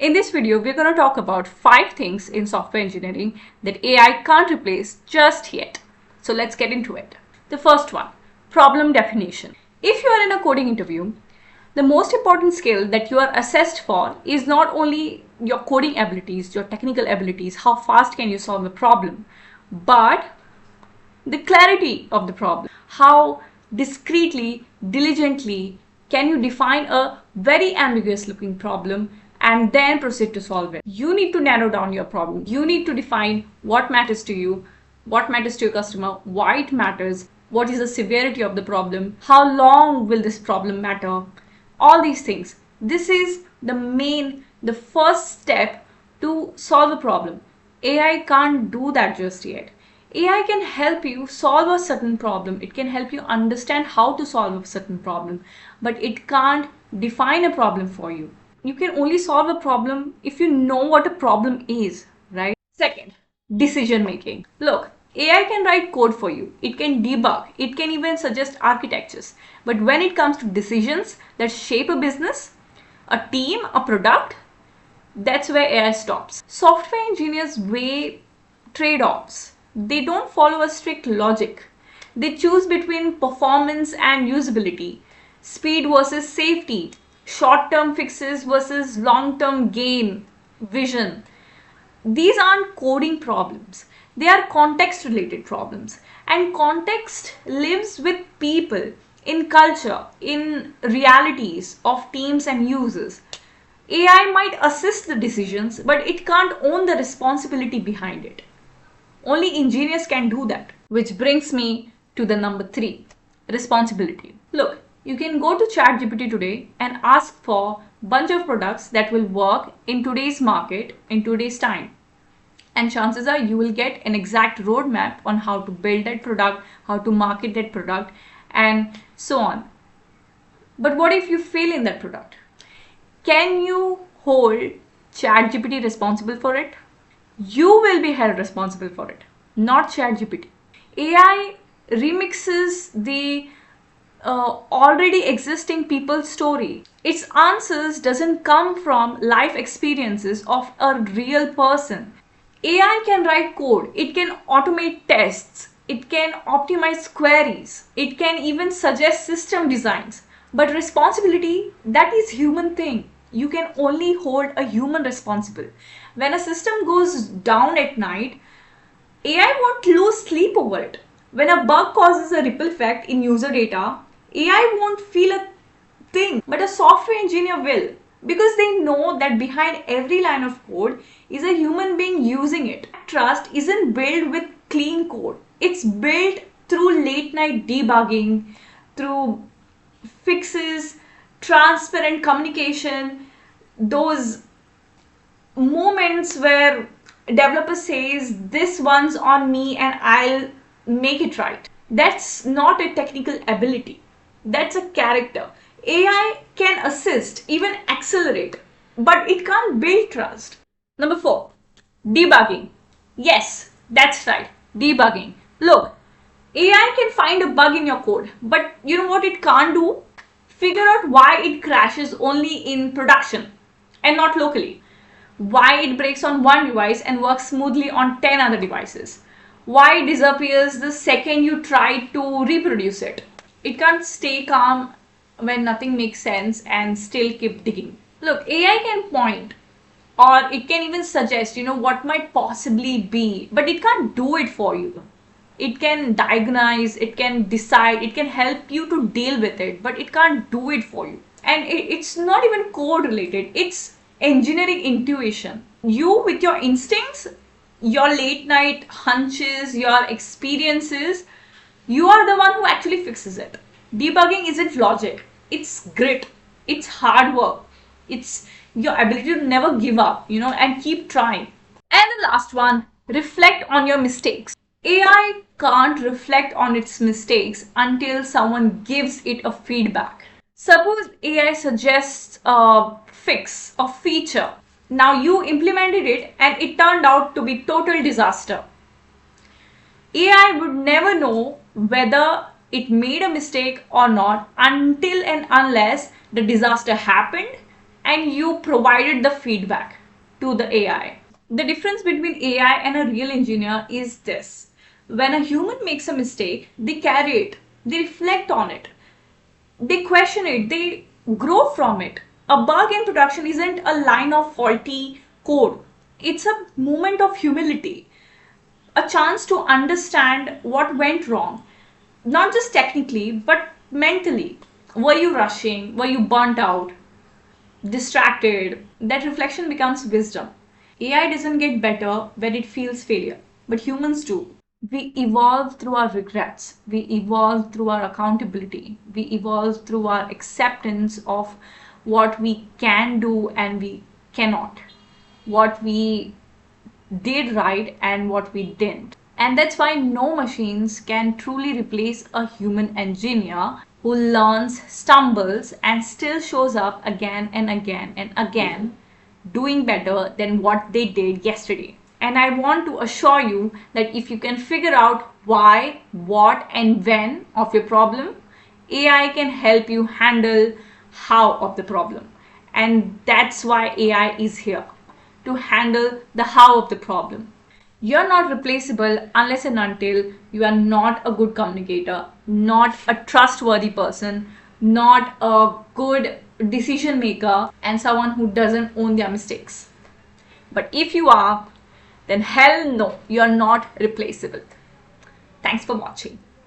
In this video, we're going to talk about 5 things in software engineering that AI can't replace just yet. So let's get into it. The first one, problem definition. If you are in a coding interview, the most important skill that you are assessed for is not only your coding abilities, your technical abilities, how fast can you solve a problem, but the clarity of the problem. How discreetly, diligently can you define a very ambiguous looking problem and then proceed to solve it? You need to narrow down your problem. You need to define what matters to you, what matters to your customer, why it matters, what is the severity of the problem, how long will this problem matter, all these things. This is the first step to solve a problem. AI can't do that just yet. AI can help you solve a certain problem. It can help you understand how to solve a certain problem, but it can't define a problem for you. You can only solve a problem if you know what a problem is, right? Second, decision making. Look, AI can write code for you. It can debug. It can even suggest architectures. But when it comes to decisions that shape a business, a team, a product, that's where AI stops. Software engineers weigh trade-offs. They don't follow a strict logic. They choose between performance and usability, speed versus safety, short-term fixes versus long-term gain, vision. These aren't coding problems. They are context-related problems. And context lives with people, in culture, in realities of teams and users. AI might assist the decisions, but it can't own the responsibility behind it. Only engineers can do that. Which brings me to the number 3, responsibility. Look, you can go to ChatGPT today and ask for a bunch of products that will work in today's market, in today's time. And chances are you will get an exact roadmap on how to build that product, how to market that product, and so on. But what if you fail in that product? Can you hold ChatGPT responsible for it? You will be held responsible for it, not ChatGPT. AI remixes the already existing people's story. Its answers doesn't come from life experiences of a real person. AI can write code, it can automate tests, it can optimize queries, it can even suggest system designs. But responsibility, that is human thing. You can only hold a human responsible. When a system goes down at night, AI won't lose sleep over it. When a bug causes a ripple effect in user data, AI won't feel a thing, but a software engineer will, because they know that behind every line of code is a human being using it. Trust isn't built with clean code. It's built through late night debugging, through fixes, transparent communication, those moments where developer says this one's on me and I'll make it right. That's not a technical ability. That's a character. AI can assist, even accelerate, but it can't build trust. Number 4, debugging. Yes, that's right, debugging. Look, AI can find a bug in your code, but you know what it can't do? Figure out why it crashes only in production and not locally. Why it breaks on one device and works smoothly on 10 other devices. Why it disappears the second you try to reproduce it. It can't stay calm when nothing makes sense and still keep digging. Look, AI can point or it can even suggest, what might possibly be, but it can't do it for you. It can diagnose, it can decide, it can help you to deal with it, but it can't do it for you. And it's not even code related, it's engineering intuition. You, with your instincts, your late night hunches, your experiences, you are the one who actually fixes it. Debugging isn't logic, it's grit, it's hard work, it's your ability to never give up, and keep trying. And the last one, reflect on your mistakes. AI can't reflect on its mistakes until someone gives it a feedback. Suppose AI suggests a fix, a feature. Now you implemented it and it turned out to be total disaster. AI would never know whether it made a mistake or not until and unless the disaster happened and you provided the feedback to the AI. The difference between AI and a real engineer is this: when a human makes a mistake, they carry it, they reflect on it, they question it, they grow from it. A bug in production isn't a line of faulty code, it's a moment of humility, a chance to understand what went wrong, not just technically, but mentally. Were you rushing? Were you burnt out? Distracted? That reflection becomes wisdom. AI doesn't get better when it feels failure, but humans do. We evolve through our regrets, we evolve through our accountability, we evolve through our acceptance of what we can do and we cannot, what we did right and what we didn't. And that's why no machines can truly replace a human engineer who learns, stumbles, and still shows up again and again and again, doing better than what they did yesterday. And I want to assure you that if you can figure out why, what, and when of your problem, AI can help you handle how of the problem. And that's why AI is here, to handle the how of the problem. You're not replaceable unless and until you are not a good communicator, not a trustworthy person, not a good decision maker, and someone who doesn't own their mistakes. But if you are, then hell no, you're not replaceable. Thanks for watching.